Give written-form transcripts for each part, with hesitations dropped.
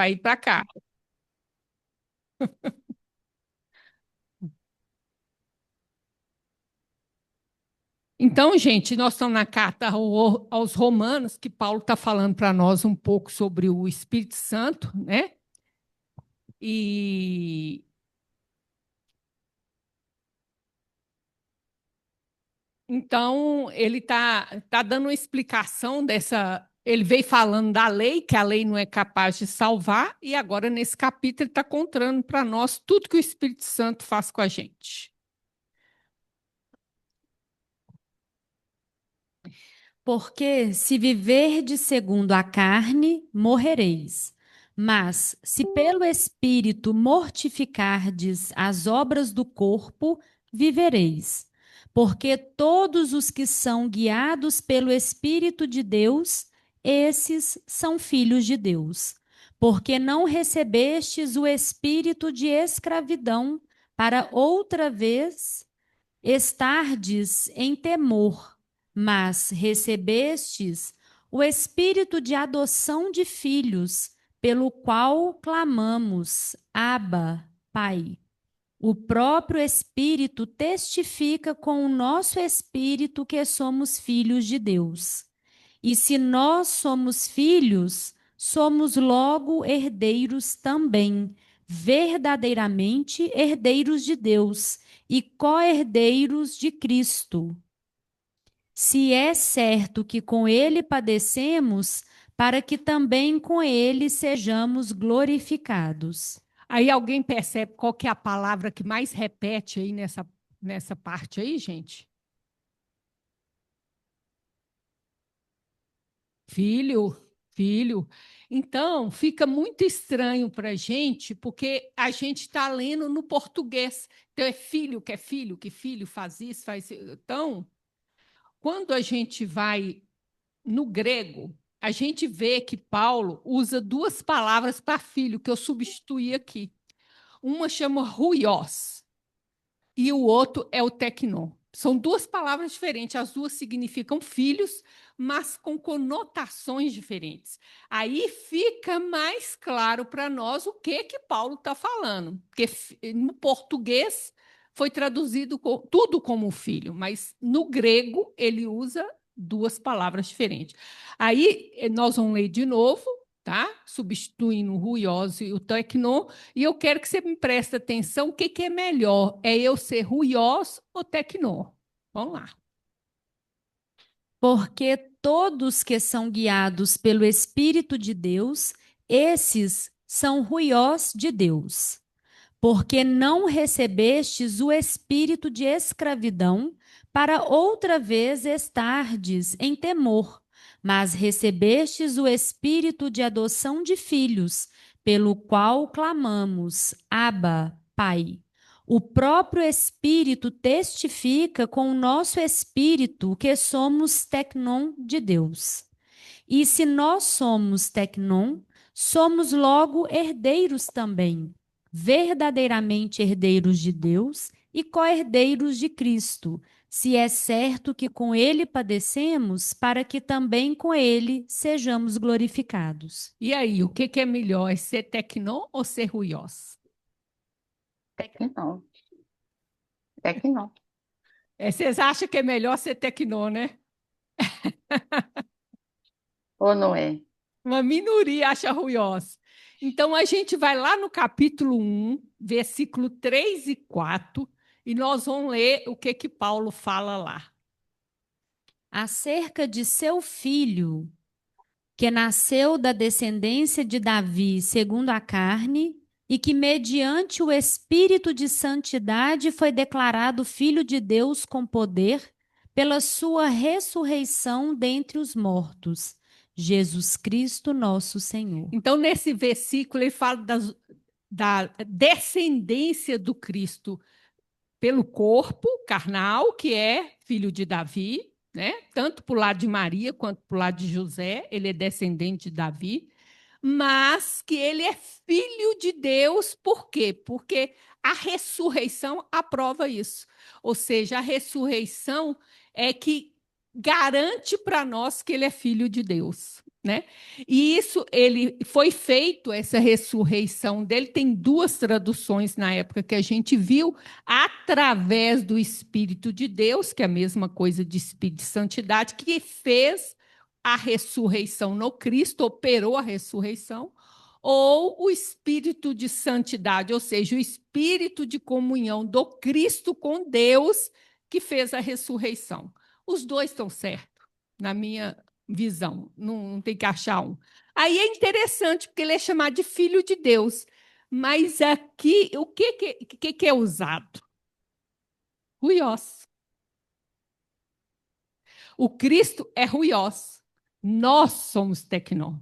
para ir para cá. Então, gente, nós estamos na carta aos Romanos, que Paulo está falando para nós um pouco sobre o Espírito Santo, né? E então ele tá dando uma explicação dessa. Ele veio falando da lei, que a lei não é capaz de salvar, e agora nesse capítulo ele está contando para nós tudo que o Espírito Santo faz com a gente. Porque se viverdes segundo a carne, morrereis. Mas se pelo Espírito mortificardes as obras do corpo, vivereis. Porque todos os que são guiados pelo Espírito de Deus, esses são filhos de Deus. Porque não recebestes o espírito de escravidão, para outra vez estardes em temor, mas recebestes o espírito de adoção de filhos, pelo qual clamamos: Abba, Pai. O próprio Espírito testifica com o nosso espírito que somos filhos de Deus. E se nós somos filhos, somos logo herdeiros também, verdadeiramente herdeiros de Deus e co-herdeiros de Cristo. Se é certo que com ele padecemos, para que também com ele sejamos glorificados. Aí alguém percebe qual que é a palavra que mais repete aí nessa parte aí, gente? Filho, filho. Então, fica muito estranho para a gente, porque a gente está lendo no português. Então, é filho, que filho faz isso, faz isso. Então, quando a gente vai no grego, a gente vê que Paulo usa duas palavras para filho, que eu substituí aqui. Uma chama ruios e o outro é o tecnon. São duas palavras diferentes, as duas significam filhos, mas com conotações diferentes. Aí fica mais claro para nós o que Paulo está falando, porque no português foi traduzido tudo como filho, mas no grego ele usa duas palavras diferentes. Aí nós vamos ler de novo, tá? Substituindo o ruiose e o tecnon, e eu quero que você me preste atenção, o que é melhor? É eu ser ruios ou tecnon? Vamos lá. Porque todos que são guiados pelo Espírito de Deus, esses são ruiós de Deus. Porque não recebestes o espírito de escravidão, para outra vez estardes em temor, mas recebestes o espírito de adoção de filhos, pelo qual clamamos: Abba, Pai. O próprio Espírito testifica com o nosso espírito que somos tecnon de Deus. E se nós somos tecnon, somos logo herdeiros também, verdadeiramente herdeiros de Deus e co-herdeiros de Cristo, se é certo que com ele padecemos, para que também com ele sejamos glorificados. E aí, o que é melhor? É ser tecnon ou ser ruios? Até que não. Até que não. Vocês acham que é melhor ser tecnon, né? Ou não é? Uma minoria acha ruios. Então, a gente vai lá no capítulo 1, versículo 3 e 4, e nós vamos ler o que Paulo fala lá. Acerca de seu filho, que nasceu da descendência de Davi segundo a carne, e que mediante o Espírito de santidade foi declarado Filho de Deus com poder, pela sua ressurreição dentre os mortos, Jesus Cristo nosso Senhor. Então, nesse versículo, ele fala da descendência do Cristo pelo corpo carnal, que é filho de Davi, né? Tanto para o lado de Maria quanto para o lado de José, ele é descendente de Davi, mas que ele é filho de Deus, por quê? Porque a ressurreição aprova isso. Ou seja, a ressurreição é que garante para nós que ele é filho de Deus. né? E isso, ele foi feito, essa ressurreição dele, tem duas traduções na época que a gente viu, através do Espírito de Deus, que é a mesma coisa de Espírito de Santidade, que fez a ressurreição no Cristo, operou a ressurreição, ou o Espírito de Santidade, ou seja, o Espírito de comunhão do Cristo com Deus, que fez a ressurreição. Os dois estão certos, na minha visão, não tem que achar um. Aí é interessante, porque ele é chamado de filho de Deus. Mas aqui, o que é usado? Ruiós. O Cristo é ruiós. Nós somos tecnó.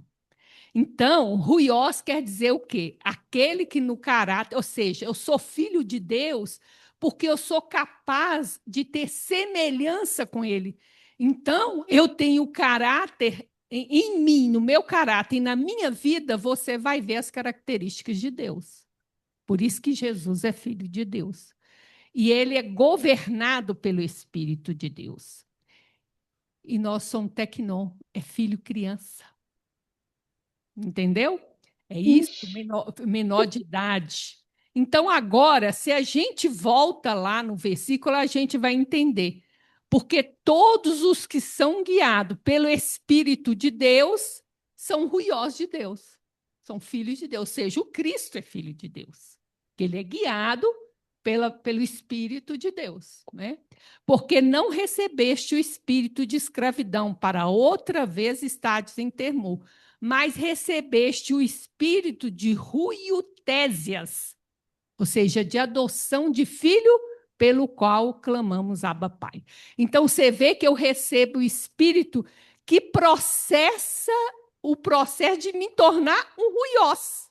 Então, ruiós quer dizer o quê? Aquele que no caráter, ou seja, eu sou filho de Deus porque eu sou capaz de ter semelhança com ele. Então, eu tenho caráter em mim, no meu caráter e na minha vida, você vai ver as características de Deus. Por isso que Jesus é filho de Deus. E ele é governado pelo Espírito de Deus. E nós somos tecnó, é filho criança. Entendeu? É isso, Ixi, menor de idade. Então, agora, se a gente volta lá no versículo, a gente vai entender. Porque todos os que são guiados pelo Espírito de Deus são ruiós de Deus, são filhos de Deus. Ou seja, o Cristo é filho de Deus. Ele é guiado pelo Espírito de Deus, né? Porque não recebeste o espírito de escravidão para outra vez estades em temor, mas recebeste o espírito de ruiutésias, ou seja, de adoção de filho, pelo qual clamamos Abba Pai. Então, você vê que eu recebo o espírito que processa o processo de me tornar um ruiós,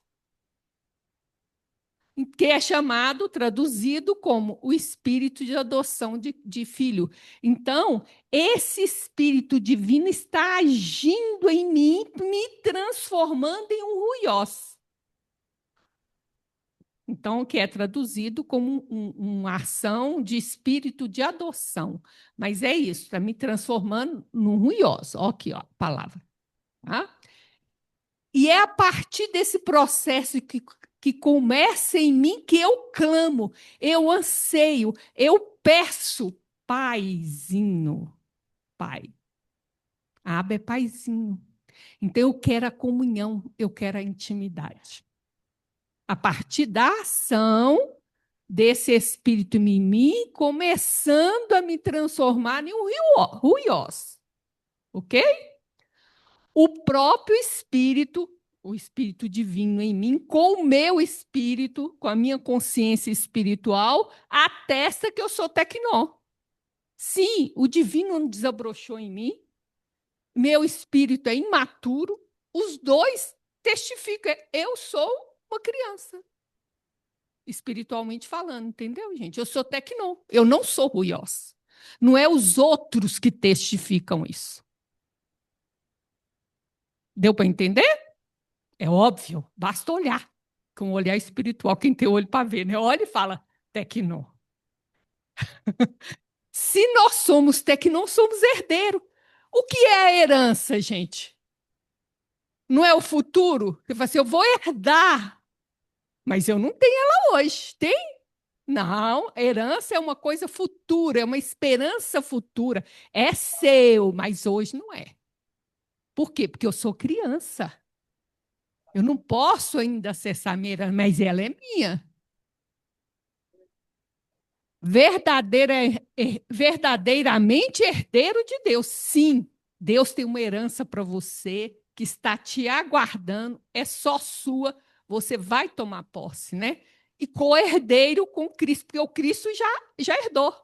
que é chamado, traduzido como o espírito de adoção de filho. Então, esse espírito divino está agindo em mim, me transformando em um ruiós. Então, que é traduzido como uma ação de espírito de adoção. Mas é isso, está me transformando num ruiós. Olha aqui, ó, a palavra. Tá? E é a partir desse processo que começa em mim que eu clamo, eu anseio, eu peço, Paizinho, Pai. Abba é Paizinho. Então eu quero a comunhão, eu quero a intimidade. A partir da ação desse espírito em mim, começando a me transformar em um ruiós, ok? O próprio espírito, o espírito divino em mim, com o meu espírito, com a minha consciência espiritual, atesta que eu sou tecnó. Sim, o divino não desabrochou em mim, meu espírito é imaturo, os dois testificam, eu sou uma criança, espiritualmente falando, entendeu, gente? Eu sou tecnó, eu não sou ruiós. Não é os outros que testificam isso. Deu para entender? É óbvio, basta olhar com o olhar espiritual, quem tem olho para ver, né? Olha e fala, tecnó. Se nós somos tecnó, somos herdeiro. O que é a herança, gente? Não é o futuro? Você fala assim, eu vou herdar, mas eu não tenho ela hoje. Tem? Não, herança é uma coisa futura, é uma esperança futura. É seu, mas hoje não é. Por quê? Porque eu sou criança. Eu não posso ainda acessar a minha herança, mas ela é minha. Verdadeiramente herdeiro de Deus. Sim, Deus tem uma herança para você que está te aguardando, é só sua, você vai tomar posse, né? E co-herdeiro com Cristo, porque o Cristo já herdou.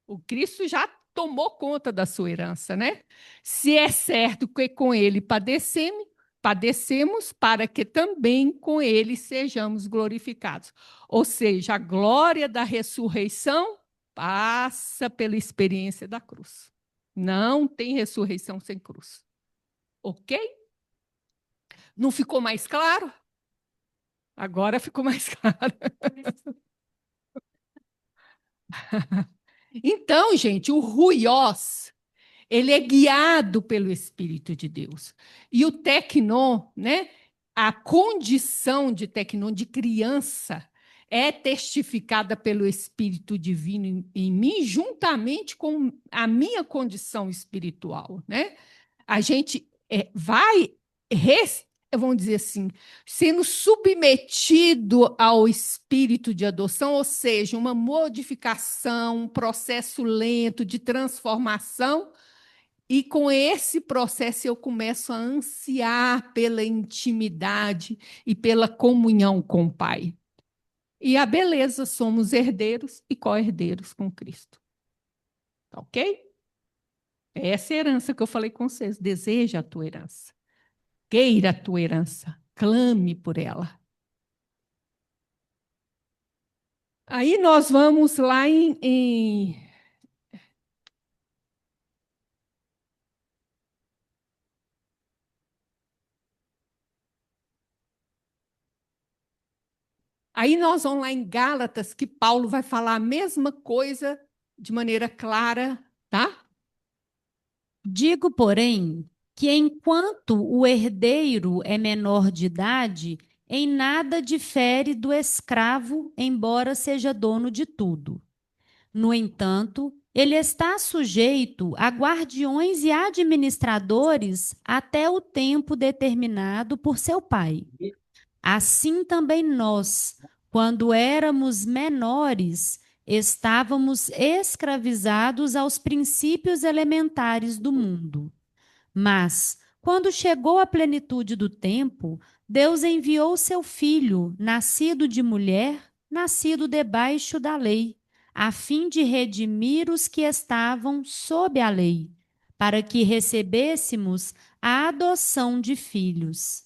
O Cristo já tomou conta da sua herança, né? Se é certo que com ele padecemos para que também com ele sejamos glorificados. Ou seja, a glória da ressurreição passa pela experiência da cruz. Não tem ressurreição sem cruz. Ok? Não ficou mais claro? Agora ficou mais claro. Então, gente, o ruiós ele é guiado pelo Espírito de Deus. E o tecnon, né, a condição de tecnon, de criança, é testificada pelo Espírito Divino em mim, juntamente com a minha condição espiritual, né? A gente vai, vamos dizer assim, sendo submetido ao espírito de adoção, ou seja, uma modificação, um processo lento de transformação, e com esse processo eu começo a ansiar pela intimidade e pela comunhão com o Pai. E a beleza, somos herdeiros e co-herdeiros com Cristo. Tá ok? Essa é a herança que eu falei com vocês. Deseja a tua herança. Queira a tua herança. Clame por ela. Aí nós vamos lá Aí nós vamos lá em Gálatas, que Paulo vai falar a mesma coisa de maneira clara, tá? Digo, porém, que enquanto o herdeiro é menor de idade, em nada difere do escravo, embora seja dono de tudo. No entanto, ele está sujeito a guardiões e administradores até o tempo determinado por seu pai. Assim também nós, quando éramos menores, estávamos escravizados aos princípios elementares do mundo. Mas, quando chegou a plenitude do tempo, Deus enviou seu filho, nascido de mulher, nascido debaixo da lei, a fim de redimir os que estavam sob a lei, para que recebêssemos a adoção de filhos.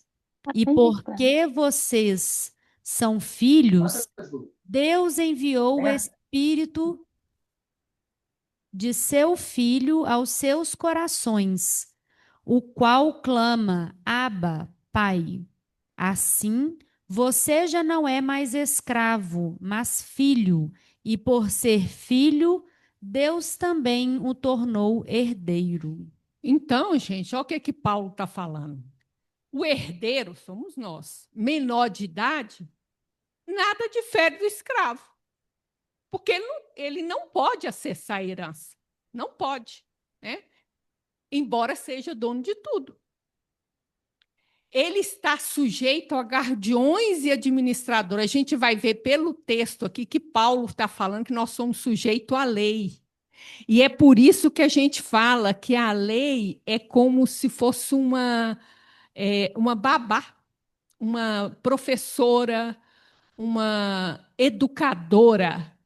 E porque vocês são filhos, Deus enviou o Espírito de seu Filho aos seus corações, o qual clama, Abba, Pai. Assim, você já não é mais escravo, mas filho, e por ser filho, Deus também o tornou herdeiro. Então, gente, olha o que Paulo está falando. O herdeiro somos nós. Menor de idade, nada difere do escravo. Porque ele não pode acessar a herança. Não pode, né? Embora seja dono de tudo. Ele está sujeito a guardiões e administradores. A gente vai ver pelo texto aqui que Paulo está falando que nós somos sujeitos à lei. E é por isso que a gente fala que a lei é como se fosse uma babá, uma professora, uma educadora.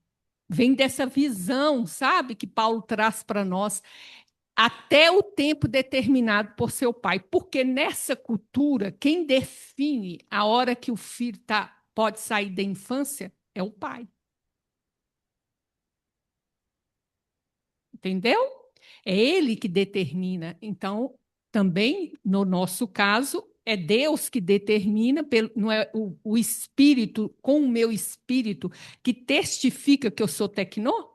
Vem dessa visão, sabe, que Paulo traz para nós, até o tempo determinado por seu pai. Porque nessa cultura, quem define a hora que o filho pode sair da infância é o pai. Entendeu? É ele que determina. Então, também, no nosso caso, é Deus que determina, não é o espírito, com o meu espírito, que testifica que eu sou tecnô?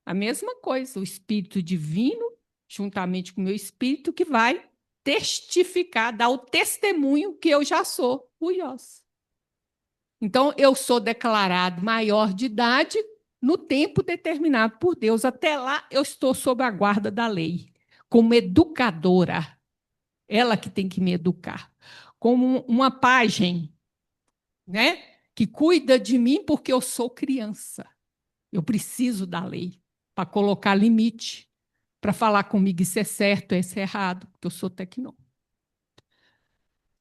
A mesma coisa, o espírito divino, juntamente com o meu espírito, que vai testificar, dar o testemunho que eu já sou ruios. Então, eu sou declarado maior de idade no tempo determinado por Deus. Até lá, eu estou sob a guarda da lei, como educadora. Ela que tem que me educar. Como uma pajem, né? Que cuida de mim porque eu sou criança. Eu preciso da lei para colocar limite, para falar comigo isso é certo, isso é errado, porque eu sou tecnô.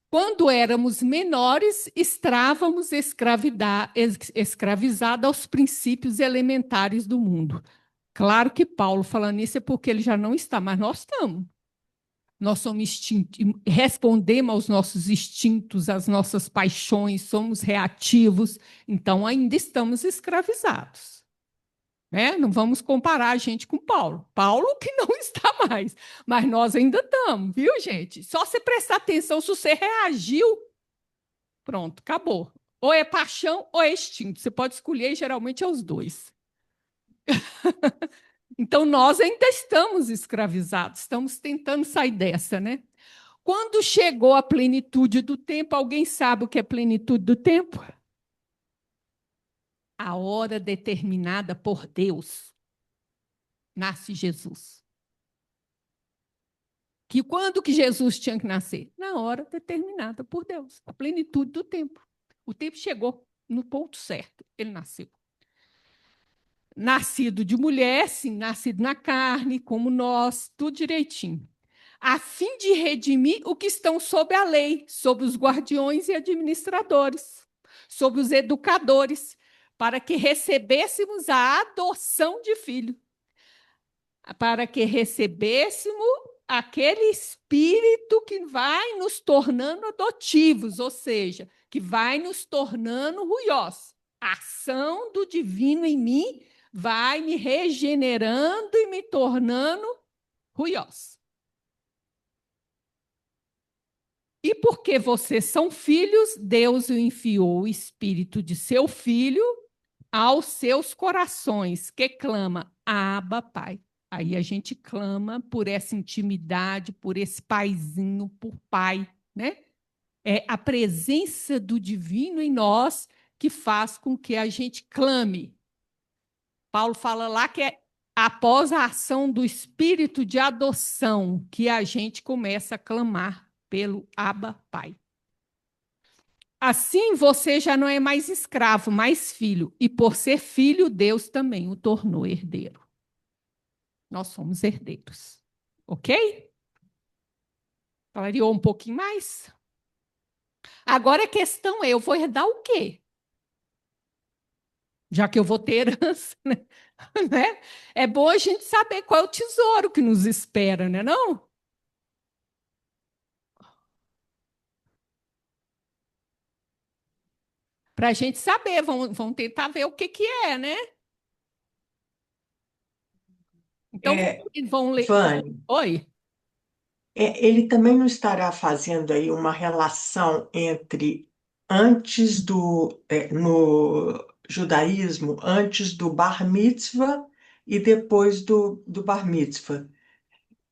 Quando éramos menores, estávamos escravizados aos princípios elementares do mundo. Claro que Paulo falando isso é porque ele já não está, mas nós estamos. Nós somos respondemos aos nossos instintos, às nossas paixões, somos reativos, então ainda estamos escravizados. Né? Não vamos comparar a gente com Paulo. Paulo que não está mais, mas nós ainda estamos, viu, gente? Só você prestar atenção se você reagiu, pronto, acabou. Ou é paixão ou é instinto. Você pode escolher, e geralmente é os dois. Então, nós ainda estamos escravizados, estamos tentando sair dessa, né? Quando chegou a plenitude do tempo, alguém sabe o que é plenitude do tempo? A hora determinada por Deus. Nasce Jesus. Que quando que Jesus tinha que nascer? Na hora determinada por Deus, a plenitude do tempo. O tempo chegou no ponto certo, ele nasceu. Nascido de mulher, sim, nascido na carne, como nós, tudo direitinho. A fim de redimir o que estão sob a lei, sobre os guardiões e administradores, sobre os educadores, para que recebêssemos a adoção de filho, para que recebêssemos aquele espírito que vai nos tornando adotivos, ou seja, que vai nos tornando ruiós. A ação do divino em mim vai me regenerando e me tornando ruiós. E porque vocês são filhos, Deus enfiou o espírito de seu filho aos seus corações, que clama, Abba, Pai. Aí a gente clama por essa intimidade, por esse paizinho, por pai, né? É a presença do divino em nós que faz com que a gente clame. Paulo fala lá que é após a ação do espírito de adoção que a gente começa a clamar pelo Abba, Pai. Assim você já não é mais escravo, mas filho, e por ser filho, Deus também o tornou herdeiro. Nós somos herdeiros. Ok? Clareou um pouquinho mais? Agora a questão é, eu vou herdar o quê? Já que eu vou ter herança, né? É bom a gente saber qual é o tesouro que nos espera, né, não? Para a gente saber, vão tentar ver o que é, né? Então, É, vão ler. Vânia, Oi? ele também não estará fazendo aí uma relação entre antes no judaísmo, antes do bar mitzvah e depois do bar mitzvah.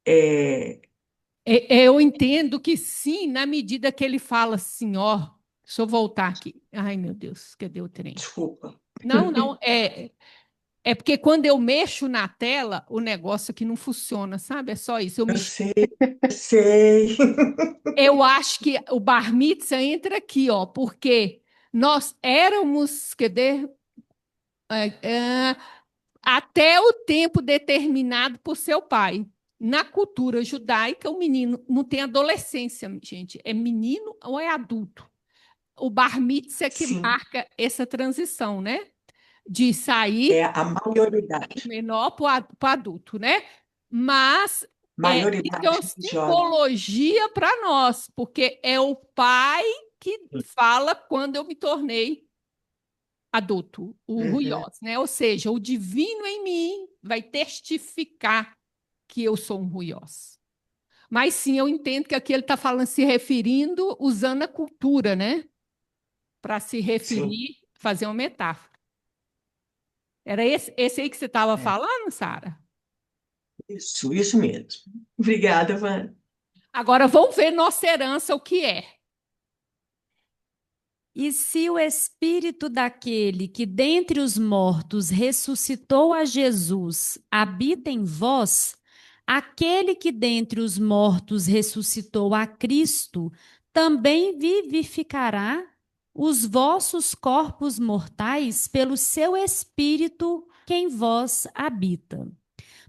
É, Eu entendo que sim, na medida que ele fala assim, ó, deixa eu voltar aqui. Ai, meu Deus, cadê o trem? desculpa. Não, é porque quando eu mexo na tela, o negócio aqui não funciona, sabe? É só isso. Eu sei. Eu acho que o Bar Mitzvah entra aqui, ó, porque nós éramos, cadê? É, é, até o tempo determinado por seu pai. Na cultura judaica, o menino não tem adolescência, gente. É menino ou é adulto? O Bar Mitzvah é que Sim, marca essa transição, né? De é sair a maioridade. menor para o adulto, né? Mas isso é Maioridade uma religiosa. simbologia para nós, porque é o pai que fala quando eu me tornei adulto, o Uhum, ruiós, né? Ou seja, o divino em mim vai testificar que eu sou um ruiós. Mas sim, eu entendo que aqui ele está falando, se referindo, usando a cultura, né? Para se sim, referir, fazer uma metáfora. Era esse aí que você estava é. falando, Sara? Isso mesmo. Obrigada, Vânia. Agora vamos ver nossa herança, o que é. E se o espírito daquele que dentre os mortos ressuscitou a Jesus habita em vós, aquele que dentre os mortos ressuscitou a Cristo também vivificará os vossos corpos mortais pelo seu espírito que em vós habita.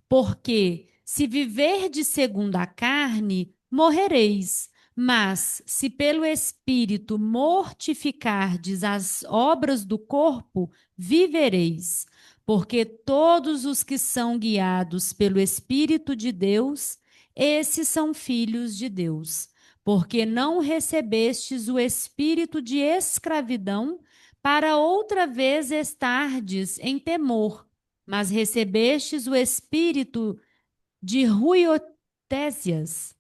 Porque se viverdes segundo a carne, morrereis. Mas se pelo Espírito mortificardes as obras do corpo, vivereis. Porque todos os que são guiados pelo Espírito de Deus, esses são filhos de Deus. Porque não recebestes o espírito de escravidão, para outra vez estardes em temor, mas recebestes o espírito de ruiotésias,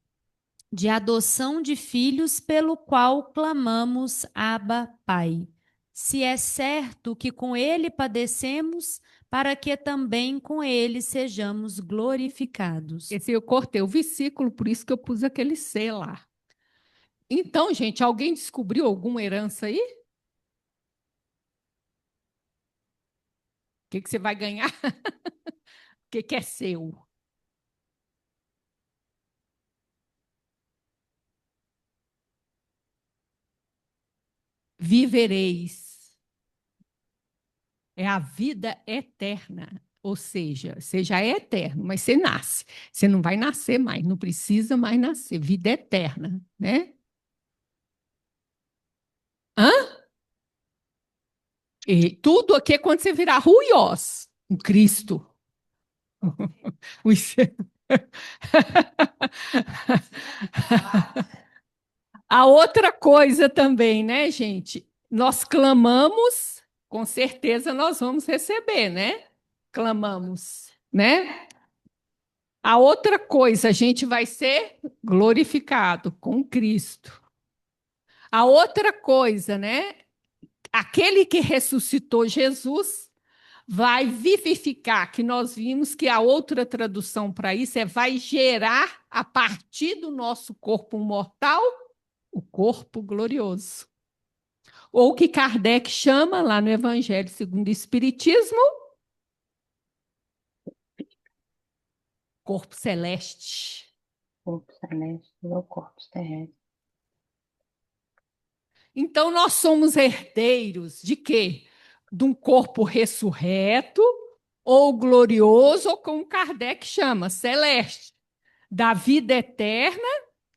de adoção de filhos, pelo qual clamamos Abba, Pai. se é certo que com ele padecemos, para que também com ele sejamos glorificados. Esse eu cortei o versículo, por isso que eu pus aquele C lá. Então, gente, alguém descobriu alguma herança aí? O que você vai ganhar? O que é seu? Vivereis. É a vida eterna. Ou seja, você já é eterno, mas você nasce. Você não vai nascer mais, não precisa mais nascer. Vida eterna, né? Hã? E tudo aqui é quando você virar ruiós, um Cristo. A outra coisa também, né, gente? Nós clamamos, com certeza nós vamos receber, né? Clamamos, né? A outra coisa, a gente vai ser glorificado com Cristo. A outra coisa, né? Aquele que ressuscitou Jesus vai vivificar, que nós vimos que a outra tradução para isso é vai gerar a partir do nosso corpo mortal o corpo glorioso. Ou que Kardec chama lá no Evangelho segundo o Espiritismo, corpo celeste. Corpo celeste ou corpos terrestres. Então nós somos herdeiros de quê? De um corpo ressurreto ou glorioso, ou como Kardec chama, celeste, da vida eterna.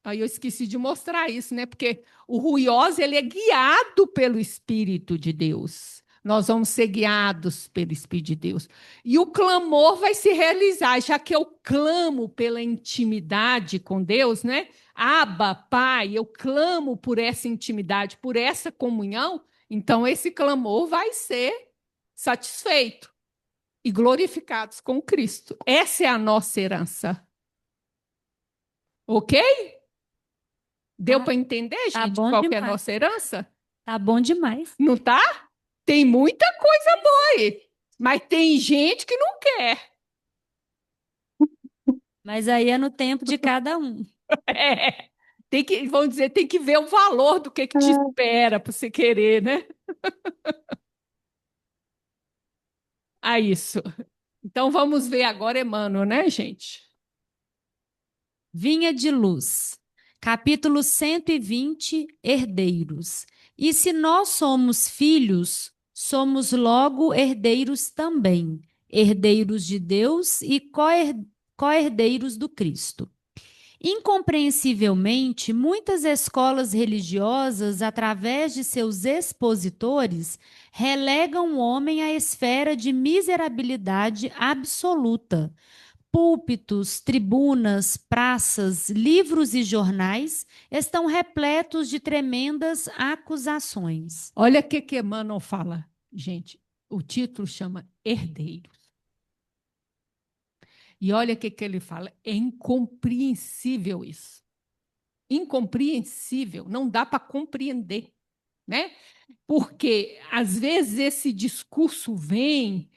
Aí eu esqueci de mostrar isso, né? Porque o ruiós, ele é guiado pelo Espírito de Deus. Nós vamos ser guiados pelo Espírito de Deus. E o clamor vai se realizar, já que eu clamo pela intimidade com Deus, né? Abba, Pai, eu clamo por essa intimidade, por essa comunhão, então esse clamor vai ser satisfeito e glorificados com Cristo. Essa é a nossa herança. Ok? Deu para entender, Tá gente, bom qual que é a demais. nossa herança? Tá bom demais. Não tá? Tem muita coisa boa aí, mas tem gente que não quer. Mas aí é no tempo de cada um. É, tem que, vamos dizer, tem que ver o valor do que te espera para você querer, né? Ah, isso. Então vamos ver agora Emmanuel, né, gente? Vinha de Luz, capítulo 120, Herdeiros. E se nós somos filhos, somos logo herdeiros também, herdeiros de Deus e co-herdeiros do Cristo. Incompreensivelmente, muitas escolas religiosas, através de seus expositores, relegam o homem à esfera de miserabilidade absoluta. Púlpitos, tribunas, praças, livros e jornais estão repletos de tremendas acusações. Olha o que Emmanuel fala, gente. O título chama Herdeiros. E olha o que ele fala. É incompreensível isso. Incompreensível. Não dá para compreender, né? Porque, às vezes, esse discurso vem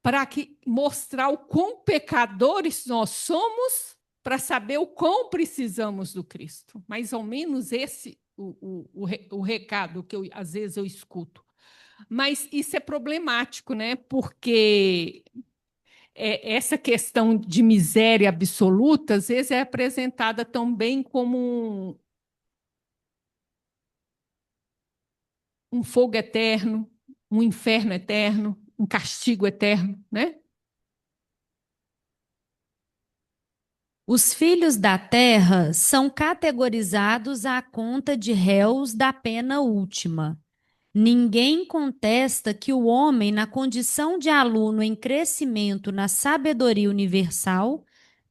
para mostrar o quão pecadores nós somos, para saber o quão precisamos do Cristo. Mais ou menos esse o recado que às vezes eu escuto. Mas isso é problemático, né? Porque essa questão de miséria absoluta, às vezes, é apresentada também como um fogo eterno, um inferno eterno, um castigo eterno, né? Os filhos da terra são categorizados à conta de réus da pena última. Ninguém contesta que o homem, na condição de aluno em crescimento na sabedoria universal,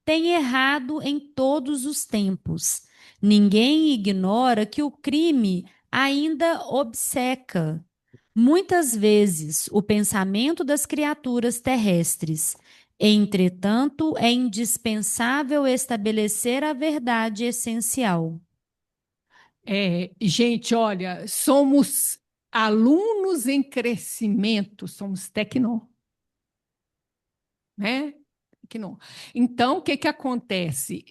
tem errado em todos os tempos. Ninguém ignora que o crime ainda obceca, muitas vezes, o pensamento das criaturas terrestres. Entretanto, é indispensável estabelecer a verdade essencial. Gente, olha, somos alunos em crescimento, somos tecnon, né? Tecnon. Então, o que que acontece?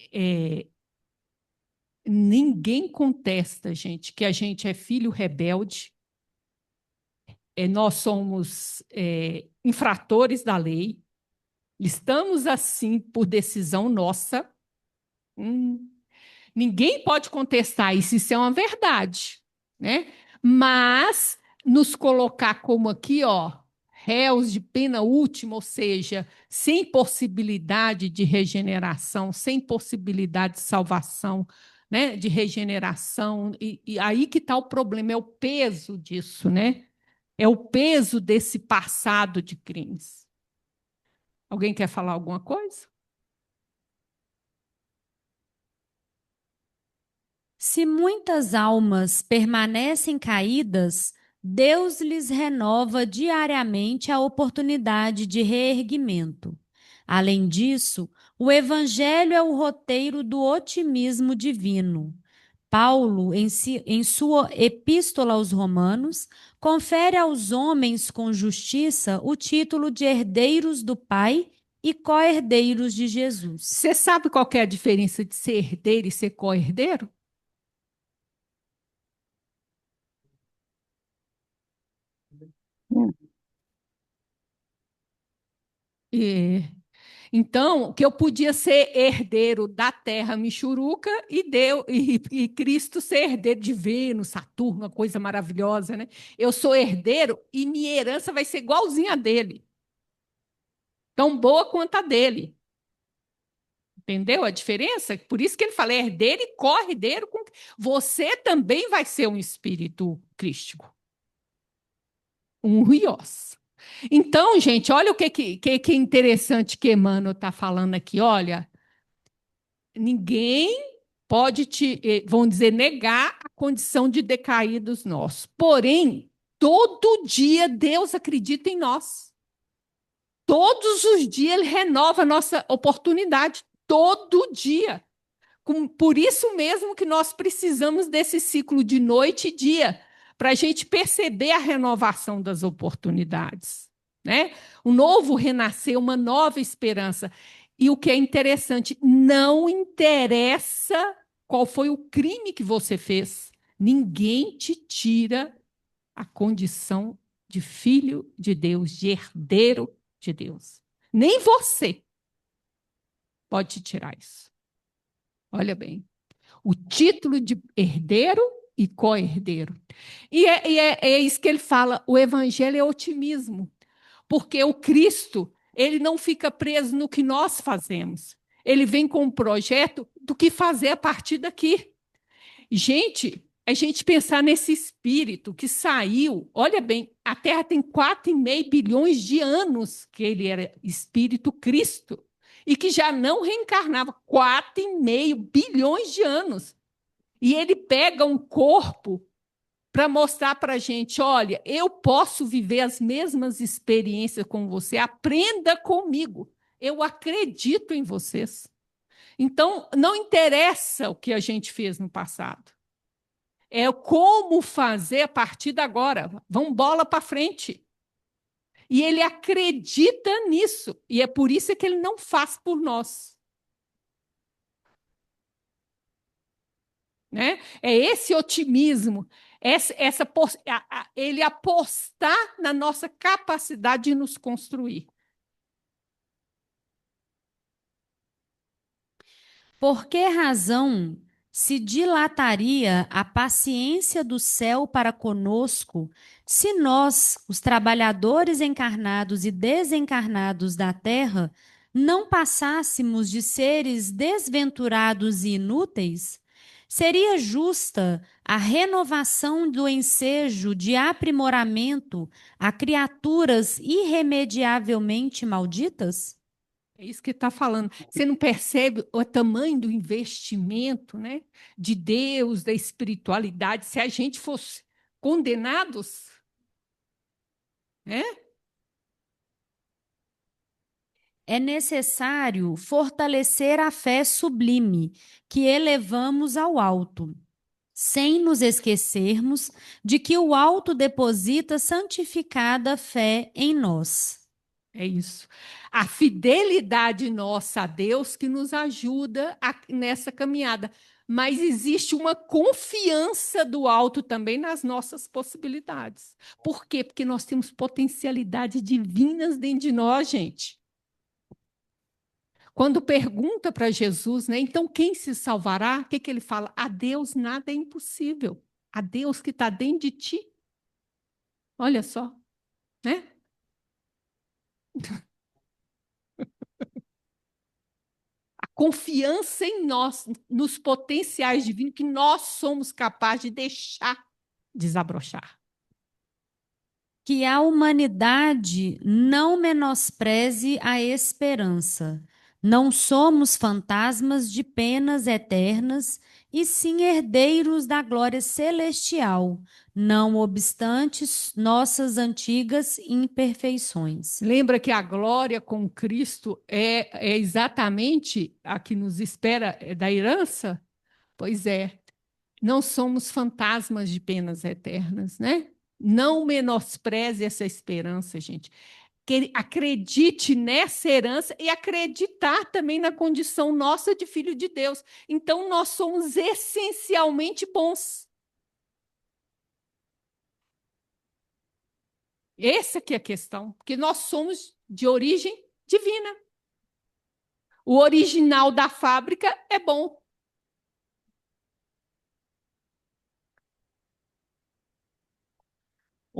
Ninguém contesta, gente, que a gente é filho rebelde, nós somos infratores da lei, estamos assim por decisão nossa. Ninguém pode contestar isso, isso é uma verdade, né? Mas nos colocar como aqui, ó, réus de pena última, ou seja, sem possibilidade de regeneração, sem possibilidade de salvação, né? De regeneração, e aí que está o problema, é o peso disso, né? É o peso desse passado de crimes. Alguém quer falar alguma coisa? Se muitas almas permanecem caídas, Deus lhes renova diariamente a oportunidade de reerguimento. Além disso, o Evangelho é o roteiro do otimismo divino. Paulo, em sua Epístola aos Romanos, confere aos homens com justiça o título de herdeiros do Pai e co-herdeiros de Jesus. Você sabe qual que é a diferença de ser herdeiro e ser co-herdeiro? Hum, É. Então, que eu podia ser herdeiro da terra Michuruca e Cristo ser herdeiro de Vênus, Saturno, uma coisa maravilhosa, né? Eu sou herdeiro e minha herança vai ser igualzinha a dele, tão boa quanto a dele. Entendeu a diferença? Por isso que ele fala herdeiro e co-herdeiro. Você também vai ser um espírito crístico, um rios. Então, gente, olha o que é interessante que Emmanuel está falando aqui. Olha, ninguém pode vamos dizer, negar a condição de decaídos nossos. Porém, todo dia Deus acredita em nós. Todos os dias Ele renova a nossa oportunidade. Todo dia. Por isso mesmo que nós precisamos desse ciclo de noite e dia, para a gente perceber a renovação das oportunidades, né? Um novo renascer, uma nova esperança. E o que é interessante, não interessa qual foi o crime que você fez, ninguém te tira a condição de filho de Deus, de herdeiro de Deus. Nem você pode te tirar isso. Olha bem. O título de herdeiro e co-herdeiro. E é isso que ele fala, o evangelho é otimismo, porque o Cristo, ele não fica preso no que nós fazemos, ele vem com um projeto do que fazer a partir daqui. Gente, a gente pensar nesse espírito que saiu, olha bem, a Terra tem 4,5 bilhões de anos que ele era espírito Cristo, e que já não reencarnava, 4,5 bilhões de anos. E ele pega um corpo para mostrar para a gente, olha, eu posso viver as mesmas experiências com você, aprenda comigo, eu acredito em vocês. Então, não interessa o que a gente fez no passado, é como fazer a partir de agora, vamos bola para frente. E ele acredita nisso, e é por isso que ele não faz por nós. Né? É esse otimismo, ele apostar na nossa capacidade de nos construir. Por que razão se dilataria a paciência do céu para conosco, se nós, os trabalhadores encarnados e desencarnados da terra, não passássemos de seres desventurados e inúteis? Seria justa a renovação do ensejo de aprimoramento a criaturas irremediavelmente malditas? É isso que está falando. Você não percebe o tamanho do investimento, né, de Deus, da espiritualidade, se a gente fosse condenados, né? É necessário fortalecer a fé sublime que elevamos ao alto. sem nos esquecermos de que o alto deposita santificada fé em nós. É isso. A fidelidade nossa a Deus que nos ajuda nessa caminhada. Mas existe uma confiança do alto também nas nossas possibilidades. Por quê? Porque nós temos potencialidades divinas dentro de nós, gente. Quando pergunta para Jesus, né? Então quem se salvará? O que, que ele fala? A Deus nada é impossível. A Deus que está dentro de ti. Olha só, né? Confiança em nós, nos potenciais divinos que nós somos capazes de deixar desabrochar. Que a humanidade não menospreze a esperança. Não somos fantasmas de penas eternas, e sim herdeiros da glória celestial, não obstante nossas antigas imperfeições. Lembra que a glória com Cristo é exatamente a que nos espera da herança? Pois é, não somos fantasmas de penas eternas, né? Não menospreze essa esperança, gente. Que acredite nessa herança e acreditar também na condição nossa de filho de Deus. Então, nós somos essencialmente bons. Essa que é a questão, porque nós somos de origem divina. O original da fábrica é bom.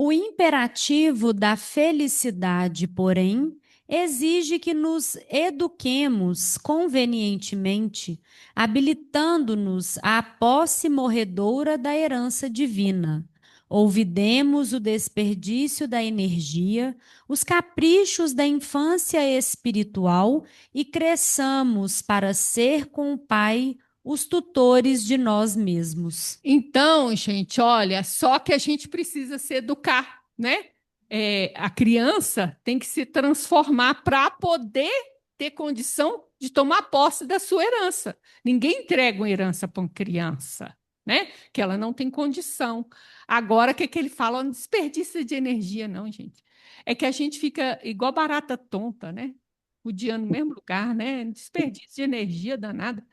O imperativo da felicidade, porém, exige que nos eduquemos convenientemente, habilitando-nos à posse morredoura da herança divina. Olvidemos o desperdício da energia, os caprichos da infância espiritual e cresçamos para ser com o Pai os tutores de nós mesmos. Então, gente, olha, só que a gente precisa se educar, né? A criança tem que se transformar para poder ter condição de tomar posse da sua herança. Ninguém entrega uma herança para uma criança, né? Que ela não tem condição. Agora, o que, que ele fala? Não desperdício de energia, não, gente. É que a gente fica igual barata tonta, né? O dia no mesmo lugar, né? Desperdício de energia danada.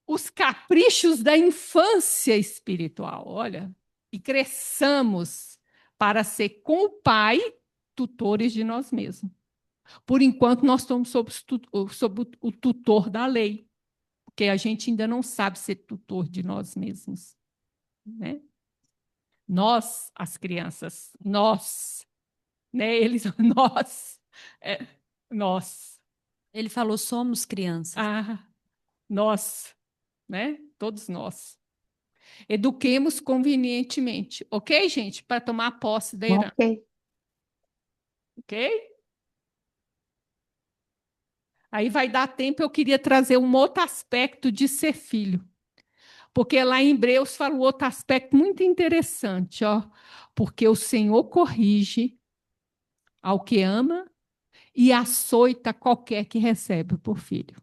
Os caprichos da infância espiritual, olha, e cresçamos para ser com o Pai tutores de nós mesmos. Por enquanto, nós estamos sob o tutor da lei, porque a gente ainda não sabe ser tutor de nós mesmos, né? Nós, as crianças, nós, né? Eles, nós, é, nós. Ele falou: somos crianças. Nós, né? Todos nós. Eduquemos convenientemente, ok, gente? Para tomar posse da herança, Ok. ok? Aí vai dar tempo, eu queria trazer um outro aspecto de ser filho. Porque lá em Hebreus fala um outro aspecto muito interessante, ó. Porque o Senhor corrige ao que ama e açoita qualquer que recebe por filho.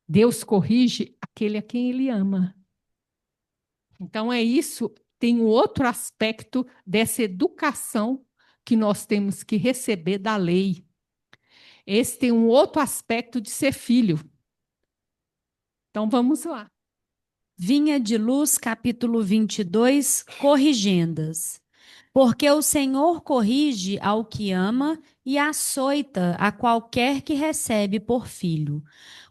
Deus corrige aquele a quem ele ama. Então é isso, tem um outro aspecto dessa educação que nós temos que receber da lei. Esse tem um outro aspecto de ser filho. Então vamos lá. Vinha de Luz, capítulo 22, corrigendas. Porque o Senhor corrige ao que ama e açoita a qualquer que recebe por filho.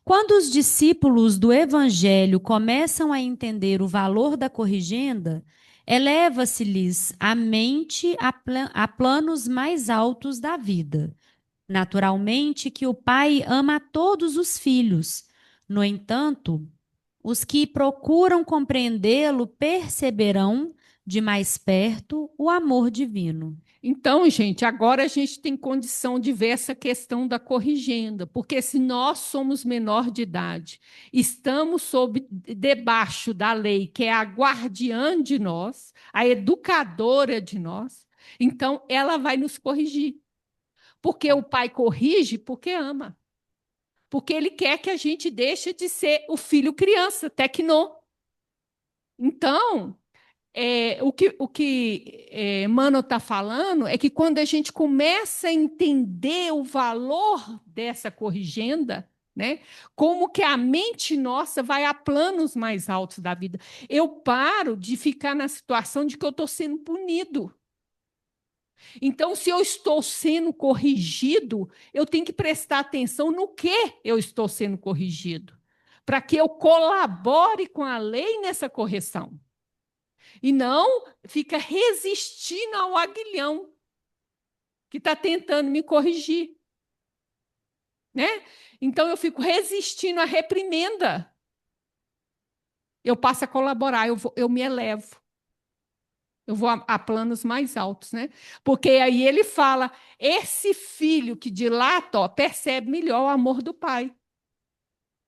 Quando os discípulos do Evangelho começam a entender o valor da corrigenda, eleva-se-lhes a mente a planos mais altos da vida. Naturalmente que o Pai ama a todos os filhos. No entanto, os que procuram compreendê-lo perceberão de mais perto o amor divino. Então, gente, agora a gente tem condição de ver essa questão da corrigenda, porque se nós somos menor de idade, estamos debaixo da lei, que é a guardiã de nós, a educadora de nós, então ela vai nos corrigir. Porque o pai corrige porque ama. porque ele quer que a gente deixe de ser o filho criança, tecnô. Então, o que Mano está falando é que quando a gente começa a entender o valor dessa corrigenda, né, como que a mente nossa vai a planos mais altos da vida. Eu paro de ficar na situação de que eu estou sendo punido. Então, se eu estou sendo corrigido, eu tenho que prestar atenção no que eu estou sendo corrigido, para que eu colabore com a lei nessa correção. E não fica resistindo ao aguilhão que está tentando me corrigir. Né? Então, eu fico resistindo à reprimenda. Eu passo a colaborar, eu me elevo. Eu vou a planos mais altos, né? Porque aí ele fala, esse filho que dilata, ó, percebe melhor o amor do pai.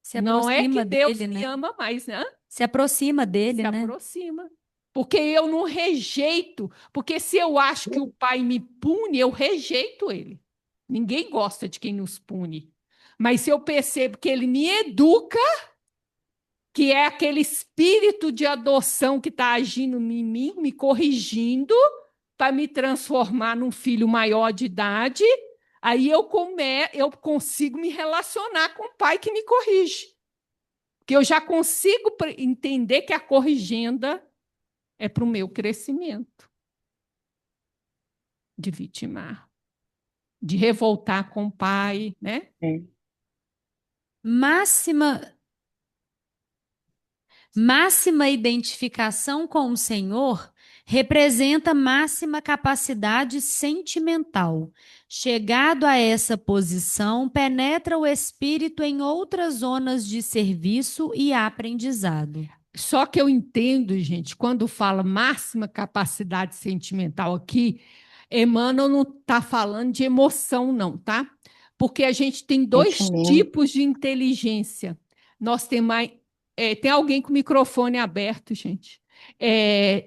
Se Não é que aproxima Deus dele, me né? ama mais, né? Se aproxima dele, Se né? aproxima. Porque eu não rejeito. Porque se eu acho que o pai me pune, eu rejeito ele. Ninguém gosta de quem nos pune. Mas se eu percebo que ele me educa, que é aquele espírito de adoção que está agindo em mim, me corrigindo, para me transformar num filho maior de idade, aí eu consigo me relacionar com o pai que me corrige. Porque eu já consigo entender que a corrigenda é para o meu crescimento. De vitimar, de revoltar com o pai, né? Máxima identificação com o Senhor representa máxima capacidade sentimental. Chegado a essa posição, penetra o espírito em outras zonas de serviço e aprendizado. Só que eu entendo, gente, quando fala máxima capacidade sentimental aqui, Emmanuel não está falando de emoção, não, tá? Porque a gente tem dois Sentimento. tipos de inteligência. Nós temos tem alguém com o microfone aberto, gente.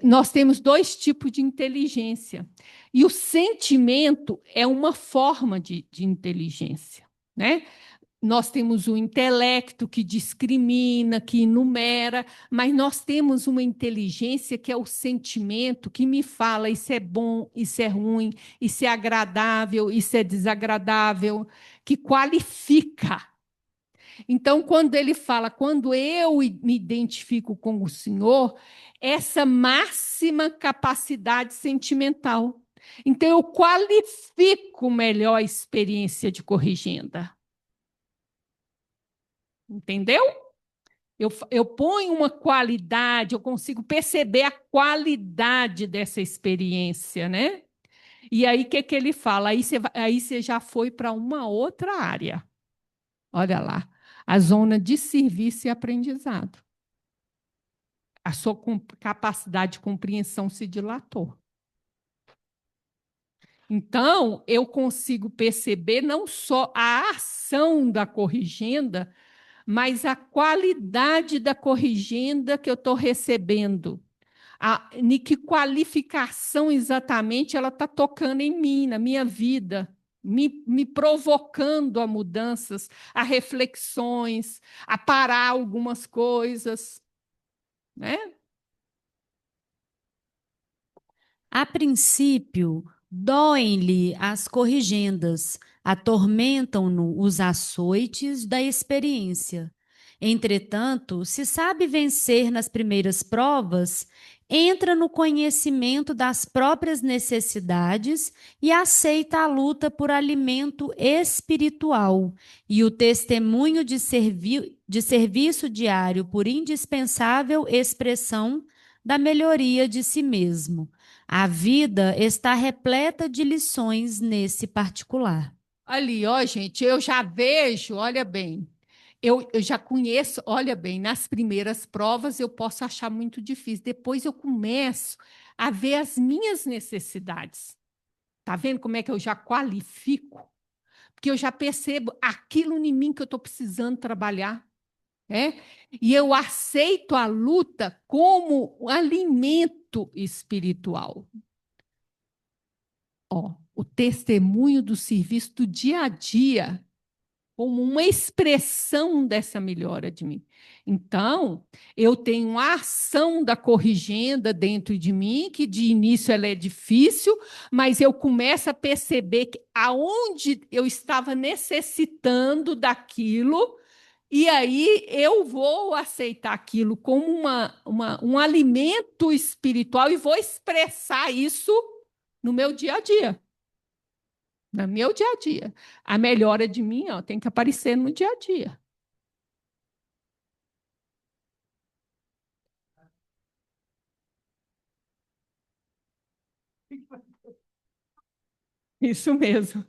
Nós temos dois tipos de inteligência. E o sentimento é uma forma de inteligência, né? Nós temos o intelecto que discrimina, que enumera, mas nós temos uma inteligência que é o sentimento que me fala isso é bom, isso é ruim, isso é agradável, isso é desagradável, que qualifica. Então, quando ele fala, quando eu me identifico com o Senhor, essa máxima capacidade sentimental. Então, eu qualifico melhor a experiência de corrigenda. Entendeu? Eu ponho uma qualidade, eu consigo perceber a qualidade dessa experiência, né? E aí, o que ele fala? Aí você já foi para uma outra área. Olha lá, a zona de serviço e aprendizado. A sua capacidade de compreensão se dilatou. Então, eu consigo perceber não só a ação da corrigenda, mas a qualidade da corrigenda que eu estou recebendo. Em que qualificação exatamente ela está tocando em mim, na minha vida, me provocando a mudanças, a reflexões, a parar algumas coisas, né? A princípio, doem-lhe as corrigendas, atormentam-no os açoites da experiência. Entretanto, se sabe vencer nas primeiras provas, entra no conhecimento das próprias necessidades e aceita a luta por alimento espiritual e o testemunho de serviço diário por indispensável expressão da melhoria de si mesmo. A vida está repleta de lições nesse particular. Ali, ó, gente, eu já vejo, olha bem, eu já conheço, olha bem, nas primeiras provas eu posso achar muito difícil, depois eu começo a ver as minhas necessidades. Tá vendo como é que eu já qualifico? Porque eu já percebo aquilo em mim que eu estou precisando trabalhar. E eu aceito a luta como um alimento espiritual. Ó, o testemunho do serviço do dia a dia como uma expressão dessa melhora de mim. Então, eu tenho a ação da corrigenda dentro de mim, que de início ela é difícil, mas eu começo a perceber que aonde eu estava necessitando daquilo, e aí eu vou aceitar aquilo como um alimento espiritual e vou expressar isso no meu dia a dia. No meu dia a dia. A melhora de mim, ó, tem que aparecer no dia a dia. Isso mesmo.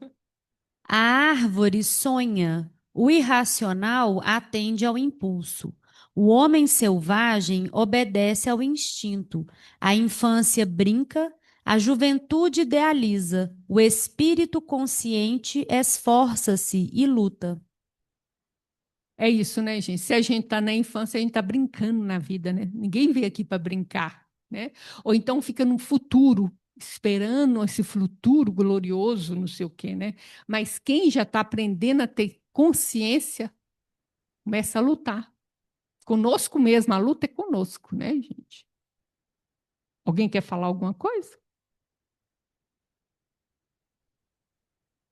A árvore sonha, o irracional atende ao impulso. O homem selvagem obedece ao instinto. A infância brinca, a juventude idealiza. O espírito consciente esforça-se e luta. É isso, né, gente? Se a gente está na infância, a gente está brincando na vida, né? Ninguém veio aqui para brincar, né? Ou então fica no futuro, esperando esse futuro glorioso, não sei o quê, né? Mas quem já está aprendendo a ter consciência, começa a lutar. Conosco mesmo, a luta é conosco, né, gente? Alguém quer falar alguma coisa?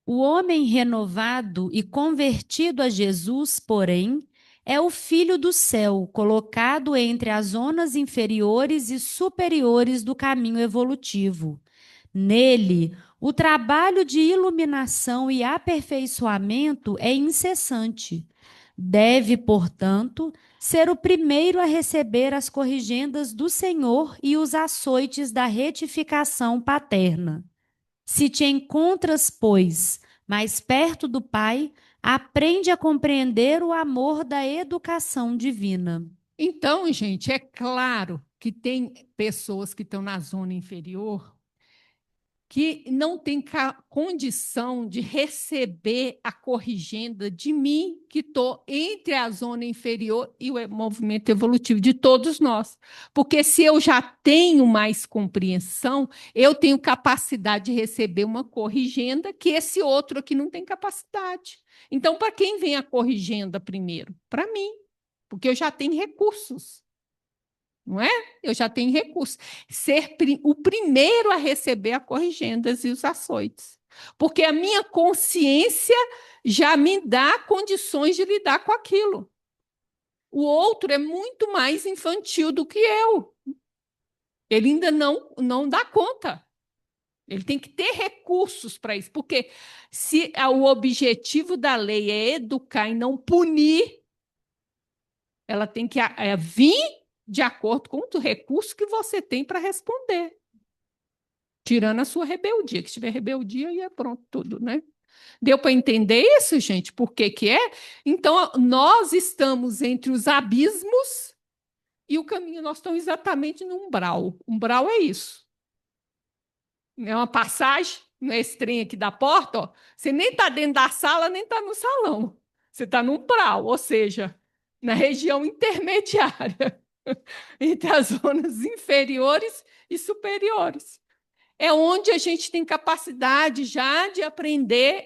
O homem renovado e convertido a Jesus, porém, é o filho do céu, colocado entre as zonas inferiores e superiores do caminho evolutivo. Nele, o trabalho de iluminação e aperfeiçoamento é incessante. Deve, portanto, ser o primeiro a receber as corrigendas do Senhor e os açoites da retificação paterna. Se te encontras, pois, mais perto do Pai, aprende a compreender o amor da educação divina. Então, gente, é claro que tem pessoas que estão na zona inferior que não têm condição de receber a corrigenda de mim, que estou entre a zona inferior e o movimento evolutivo, de todos nós. Porque se eu já tenho mais compreensão, eu tenho capacidade de receber uma corrigenda que esse outro aqui não tem capacidade. Então, para quem vem a corrigenda primeiro? Para mim, porque eu já tenho recursos. Não é? Eu já tenho recursos. Ser o primeiro a receber a corrigendas e os açoites. Porque a minha consciência já me dá condições de lidar com aquilo. O outro é muito mais infantil do que eu. Ele ainda não dá conta. Ele tem que ter recursos para isso. Porque se o objetivo da lei é educar e não punir, ela tem que vir de acordo com o recurso que você tem para responder. Tirando a sua rebeldia, que se tiver rebeldia, aí é pronto tudo, né? Deu para entender isso, gente? Por que que é? Então, nós estamos entre os abismos e o caminho, nós estamos exatamente no umbral. Umbral é isso. É uma passagem, nesse trem aqui da porta, ó, você nem está dentro da sala, nem está no salão. Você está no umbral, ou seja, na região intermediária, entre as zonas inferiores e superiores. É onde a gente tem capacidade já de aprender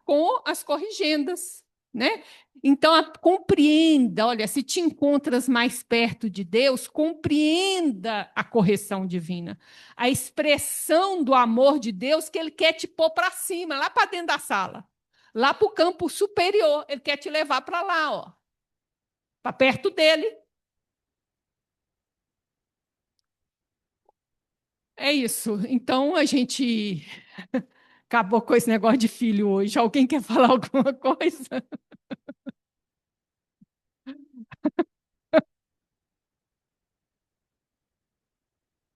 com as corrigendas, né? Então, compreenda, olha, se te encontras mais perto de Deus, compreenda a correção divina, a expressão do amor de Deus que Ele quer te pôr para cima, lá para dentro da sala, lá para o campo superior, Ele quer te levar para lá, ó, para perto dele. É isso. Então, a gente acabou com esse negócio de filho hoje. Alguém quer falar alguma coisa?